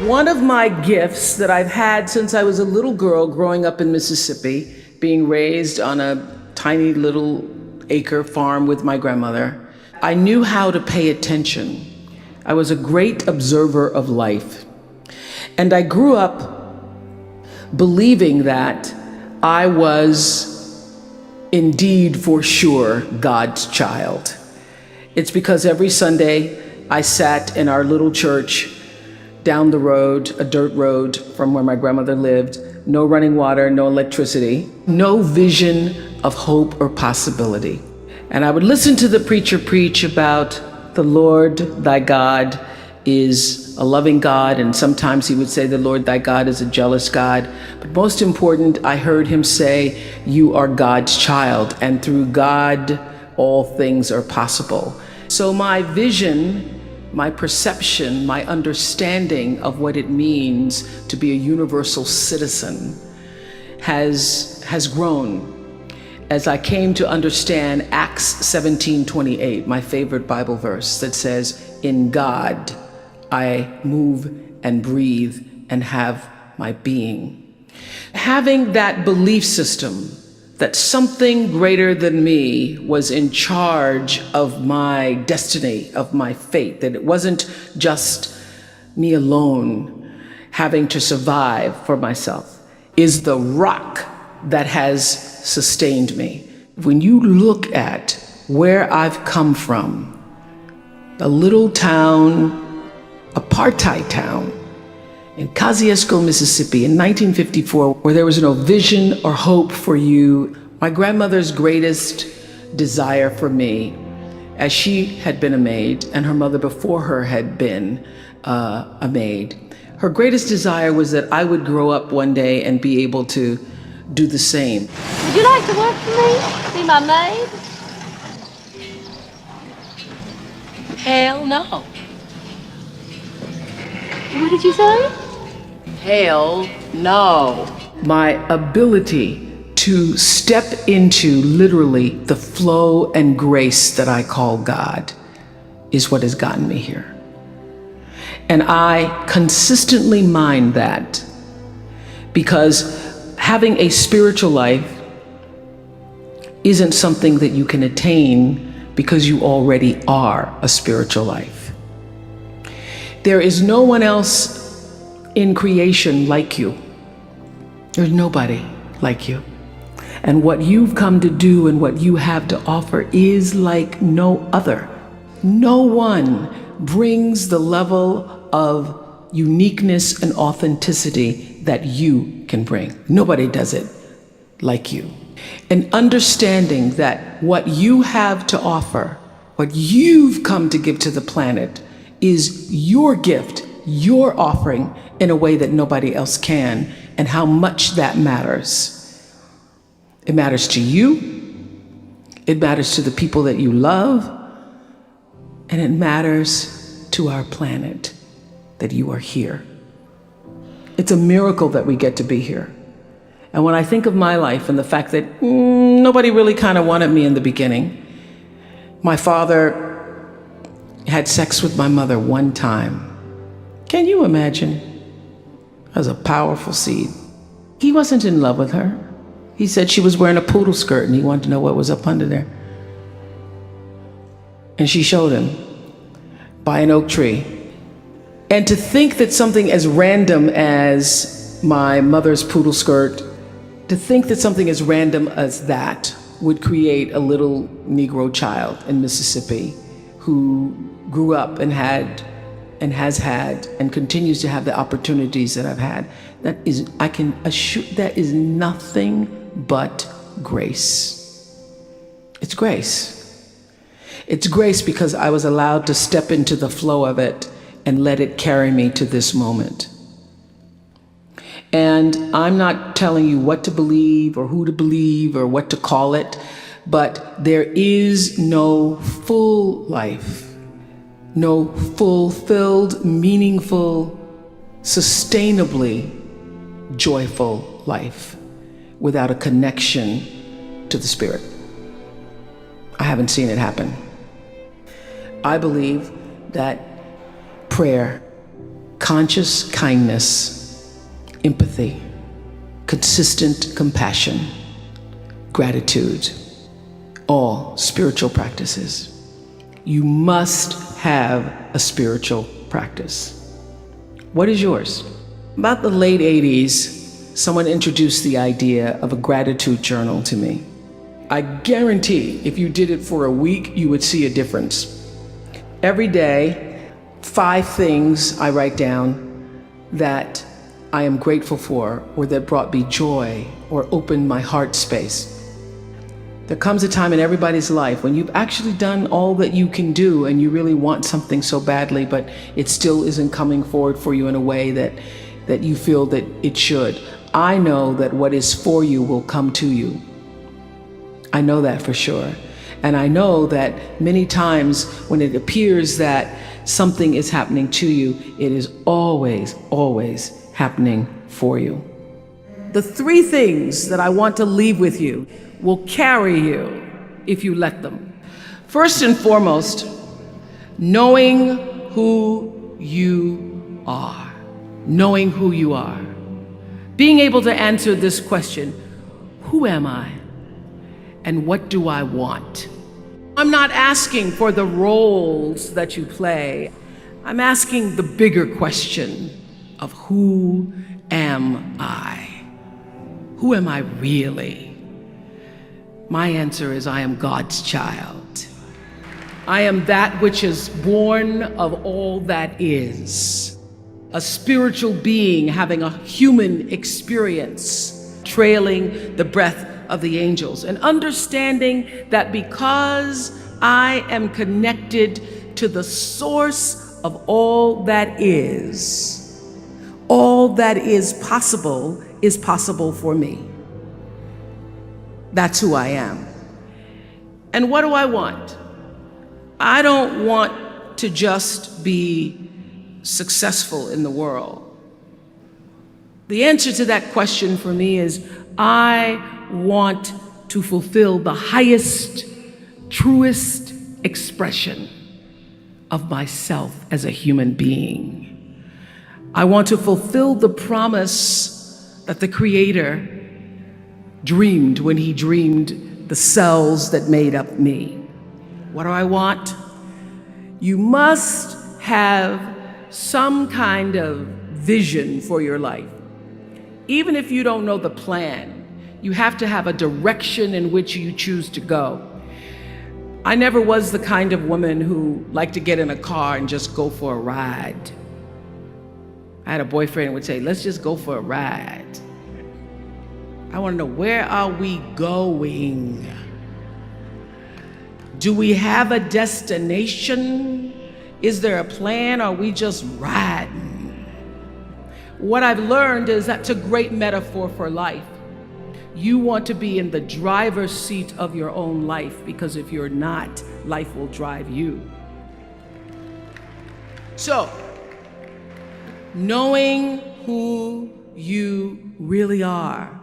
one of my gifts that I've had since I was a little girl growing up in Mississippi, being raised on a tiny little acre farm with my grandmother, I knew how to pay attention. I was a great observer of life. And I grew up believing that I was indeed for sure God's child. It's because every Sunday I sat in our little church down the road, a dirt road from where my grandmother lived, no running water, no electricity, no vision of hope or possibility. And I would listen to the preacher preach about the Lord thy God is a loving God, and sometimes he would say the Lord thy God is a jealous God. But most important, I heard him say, you are God's child, and through God, all things are possible. So my vision, my perception, my understanding of what it means to be a universal citizen has grown as I came to understand Acts 17:28, my favorite Bible verse that says, in God I move and breathe and have my being. Having that belief system that something greater than me was in charge of my destiny, of my fate, that it wasn't just me alone having to survive for myself, is the rock that has sustained me. When you look at where I've come from, a little town, apartheid town, in Kosciuszko, Mississippi in 1954, where there was no vision or hope for you. My grandmother's greatest desire for me, as she had been a maid and her mother before her had been a maid, her greatest desire was that I would grow up one day and be able to do the same. Would you like to work for me? Be my maid? Hell no. What did you say? Hell no. My ability to step into literally the flow and grace that I call God is what has gotten me here. And I consistently mind that, because having a spiritual life isn't something that you can attain because you already are a spiritual life. There is no one else in creation like you. There's nobody like you. And what you've come to do and what you have to offer is like no other. No one brings the level of uniqueness and authenticity that you can bring. Nobody does it like you. And understanding that what you have to offer, what you've come to give to the planet, is your gift, your offering in a way that nobody else can, and how much that matters. It matters to you, it matters to the people that you love, and it matters to our planet that you are here. It's a miracle that we get to be here. And when I think of my life and the fact that nobody really kind of wanted me in the beginning, my father had sex with my mother one time. Can you imagine? That was a powerful seed. He wasn't in love with her. He said she was wearing a poodle skirt and he wanted to know what was up under there. And she showed him by an oak tree. And to think that something as random as my mother's poodle skirt, to think that something as random as that would create a little Negro child in Mississippi who grew up and had and has had and continues to have the opportunities that I've had, that is, I can assure, that is nothing but grace. It's grace. It's grace because I was allowed to step into the flow of it and let it carry me to this moment. And I'm not telling you what to believe or who to believe or what to call it, but there is no full life, no fulfilled, meaningful, sustainably joyful life without a connection to the Spirit. I haven't seen it happen. I believe that prayer, conscious kindness, empathy, consistent compassion, gratitude, all spiritual practices. You must have a spiritual practice. What is yours? About the late 80s, someone introduced the idea of a gratitude journal to me. I guarantee if you did it for a week, you would see a difference. Every day, 5 things I write down that I am grateful for, or that brought me joy, or opened my heart space. There comes a time in everybody's life when you've actually done all that you can do and you really want something so badly, but it still isn't coming forward for you in a way that you feel that it should. I know that what is for you will come to you. I know that for sure. And I know that many times when it appears that something is happening to you, it is always, always happening for you. The 3 things that I want to leave with you will carry you if you let them. First and foremost, knowing who you are. Knowing who you are. Being able to answer this question, who am I? And what do I want? I'm not asking for the roles that you play. I'm asking the bigger question of who am I? Who am I really? My answer is I am God's child. I am that which is born of all that is. A spiritual being having a human experience, trailing the breath of the angels, and understanding that because I am connected to the source of all that is possible for me. That's who I am. And what do I want? I don't want to just be successful in the world. The answer to that question for me is I want to fulfill the highest, truest expression of myself as a human being. I want to fulfill the promise that the Creator dreamed when He dreamed the cells that made up me. What do I want? You must have some kind of vision for your life. Even if you don't know the plan, you have to have a direction in which you choose to go. I never was the kind of woman who liked to get in a car and just go for a ride. I had a boyfriend who would say, let's just go for a ride. I want to know, where are we going? Do we have a destination? Is there a plan? Or are we just riding? What I've learned is that's a great metaphor for life. You want to be in the driver's seat of your own life, because if you're not, life will drive you. So, knowing who you really are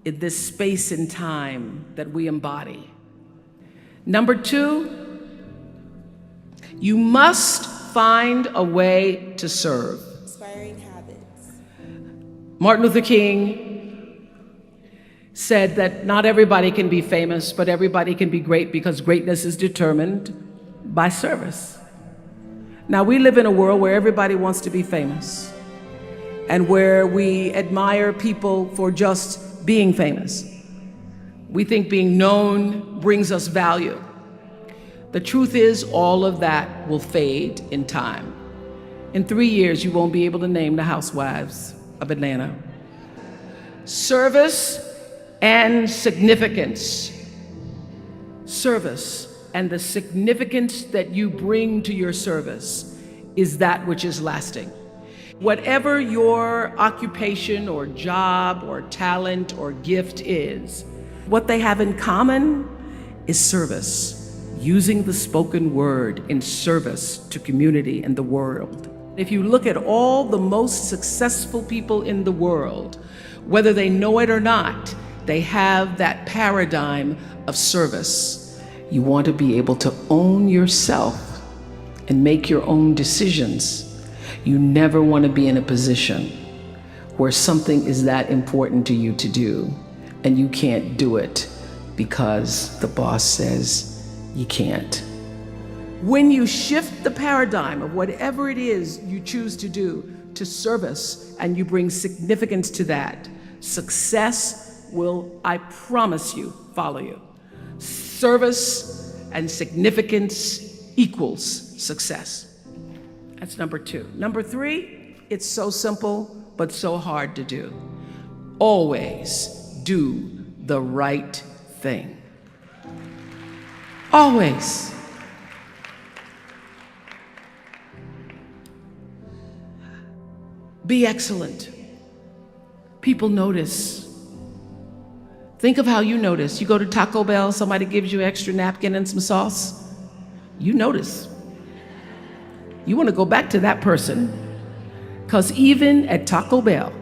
in this space and time that we embody. Number 2, you must find a way to serve. Inspiring habits. Martin Luther King said that not everybody can be famous, but everybody can be great, because greatness is determined by service. Now, we live in a world where everybody wants to be famous, and where we admire people for just being famous. We think being known brings us value. The truth is, all of that will fade in time. In 3 years, you won't be able to name the housewives of Atlanta. Service and significance. Service and the significance that you bring to your service is that which is lasting. Whatever your occupation or job or talent or gift is, what they have in common is service, using the spoken word in service to community and the world. If you look at all the most successful people in the world, whether they know it or not, they have that paradigm of service. You want to be able to own yourself and make your own decisions. You never want to be in a position where something is that important to you to do and you can't do it because the boss says you can't. When you shift the paradigm of whatever it is you choose to do to service and you bring significance to that, success will, I promise you, follow you. Service and significance equals success. That's number 2. Number 3, it's so simple but so hard to do. Always do the right thing. Always. Be excellent. People notice. Think of how you notice. You go to Taco Bell, somebody gives you an extra napkin and some sauce. You notice. You want to go back to that person. Because even at Taco Bell,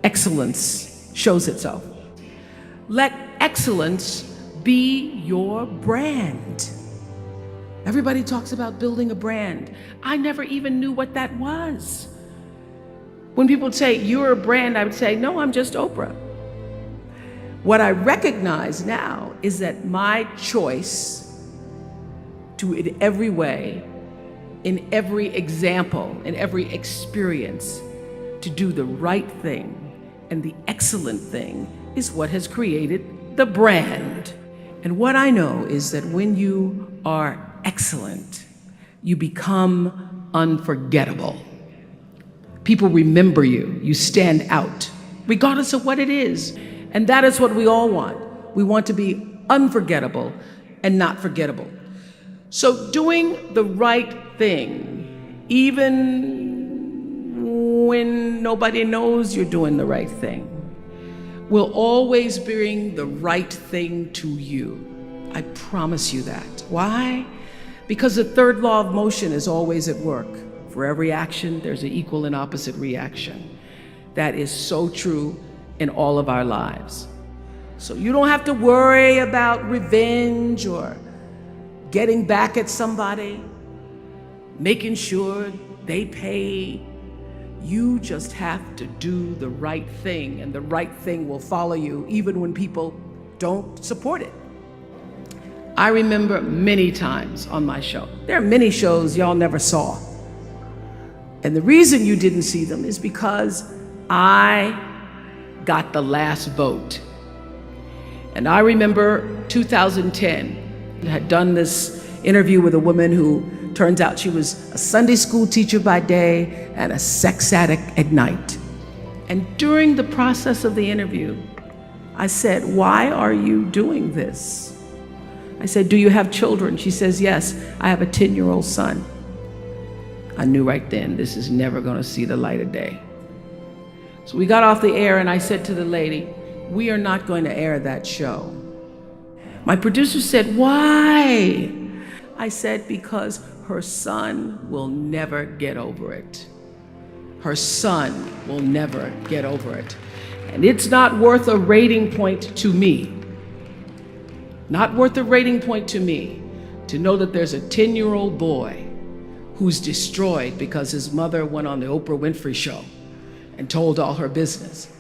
excellence shows itself. Let excellence be your brand. Everybody talks about building a brand. I never even knew what that was. When people say, you're a brand, I would say, no, I'm just Oprah. What I recognize now is that my choice to, in every way, in every example, in every experience, to do the right thing and the excellent thing is what has created the brand. And what I know is that when you are excellent, you become unforgettable. People remember you. You stand out, regardless of what it is. And that is what we all want. We want to be unforgettable and not forgettable. So doing the right thing, even when nobody knows you're doing the right thing, will always bring the right thing to you. I promise you that. Why? Because the third law of motion is always at work. For every action, there's an equal and opposite reaction. That is so true in all of our lives. So you don't have to worry about revenge or getting back at somebody, making sure they pay. You just have to do the right thing, and the right thing will follow you even when people don't support it. I remember many times on my show. There are many shows y'all never saw. And the reason you didn't see them is because I got the last vote. And I remember 2010, I had done this interview with a woman who turns out she was a Sunday school teacher by day and a sex addict at night. And during the process of the interview, I said, why are you doing this? I said, do you have children? She says, yes, I have a 10-year-old son. I knew right then, this is never gonna see the light of day. So we got off the air and I said to the lady, we are not going to air that show. My producer said, why? I said, because her son will never get over it. Her son will never get over it. And it's not worth a rating point to me. Not worth a rating point to me to know that there's a 10-year-old boy who's destroyed because his mother went on the Oprah Winfrey Show and told all her business.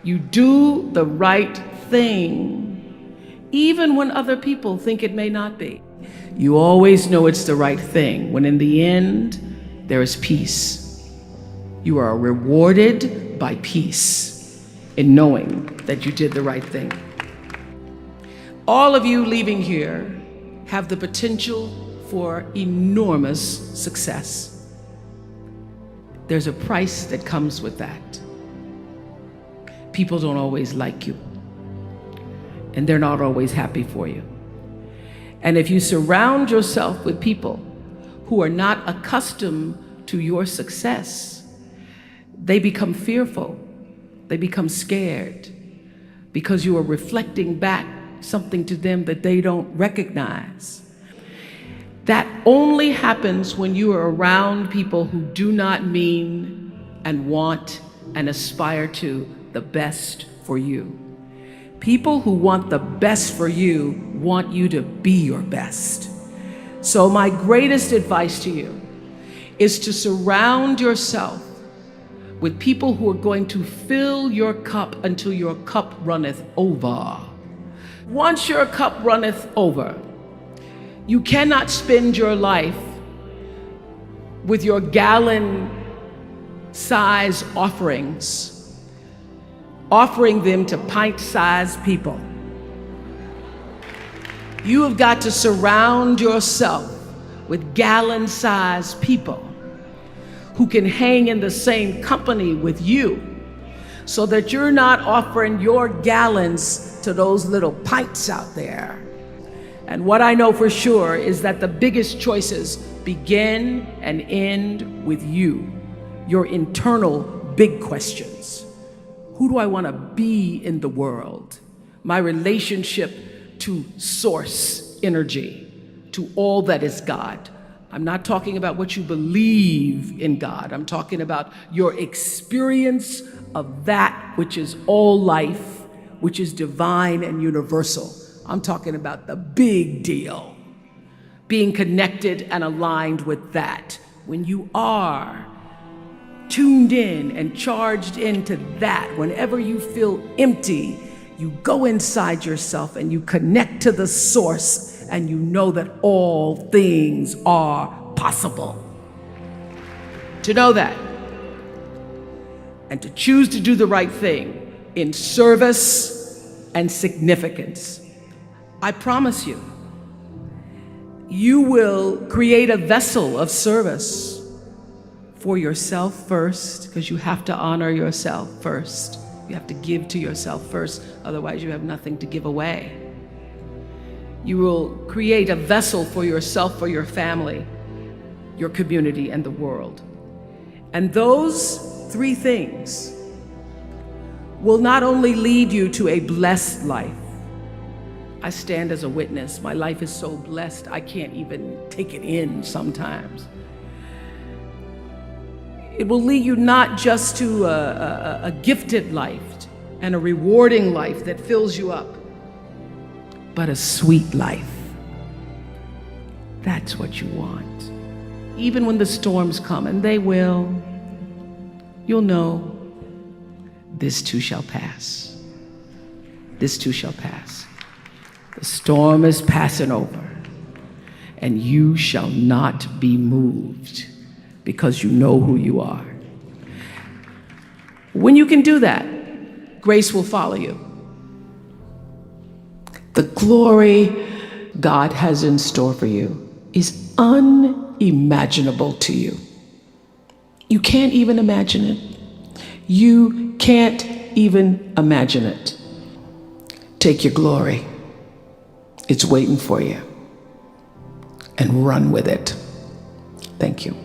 You do the right thing, even when other people think it may not be. You always know it's the right thing, when in the end, there is peace. You are rewarded by peace in knowing that you did the right thing. All of you leaving here have the potential for enormous success. There's a price that comes with that. People don't always like you, and they're not always happy for you. And if you surround yourself with people who are not accustomed to your success, they become fearful, they become scared, because you are reflecting back something to them that they don't recognize. That only happens when you are around people who do not mean and want and aspire to the best for you. People who want the best for you want you to be your best. So my greatest advice to you is to surround yourself with people who are going to fill your cup until your cup runneth over. Once your cup runneth over, you cannot spend your life with your gallon-size offerings, offering them to pint-sized people. You have got to surround yourself with gallon-sized people who can hang in the same company with you, so that you're not offering your gallons to those little pints out there. And what I know for sure is that the biggest choices begin and end with you, your internal big questions. Who do I want to be in the world? My relationship to source energy, to all that is God. I'm not talking about what you believe in God. I'm talking about your experience of that which is all life, which is divine and universal. I'm talking about the big deal. Being connected and aligned with that. When you are tuned in and charged into that, whenever you feel empty, you go inside yourself and you connect to the source, and you know that all things are possible. To know that, and to choose to do the right thing in service and significance, I promise you, you will create a vessel of service for yourself first, because you have to honor yourself first. You have to give to yourself first, otherwise you have nothing to give away. You will create a vessel for yourself, for your family, your community, and the world. And those three things will not only lead you to a blessed life. I stand as a witness. My life is so blessed, I can't even take it in sometimes. It will lead you not just to a gifted life and a rewarding life that fills you up, but a sweet life. That's what you want. Even when the storms come, and they will, you'll know this too shall pass. This too shall pass. The storm is passing over, and you shall not be moved, because you know who you are. When you can do that, grace will follow you. The glory God has in store for you is unimaginable to you. You can't even imagine it. You can't even imagine it. Take your glory. It's waiting for you. And run with it. Thank you.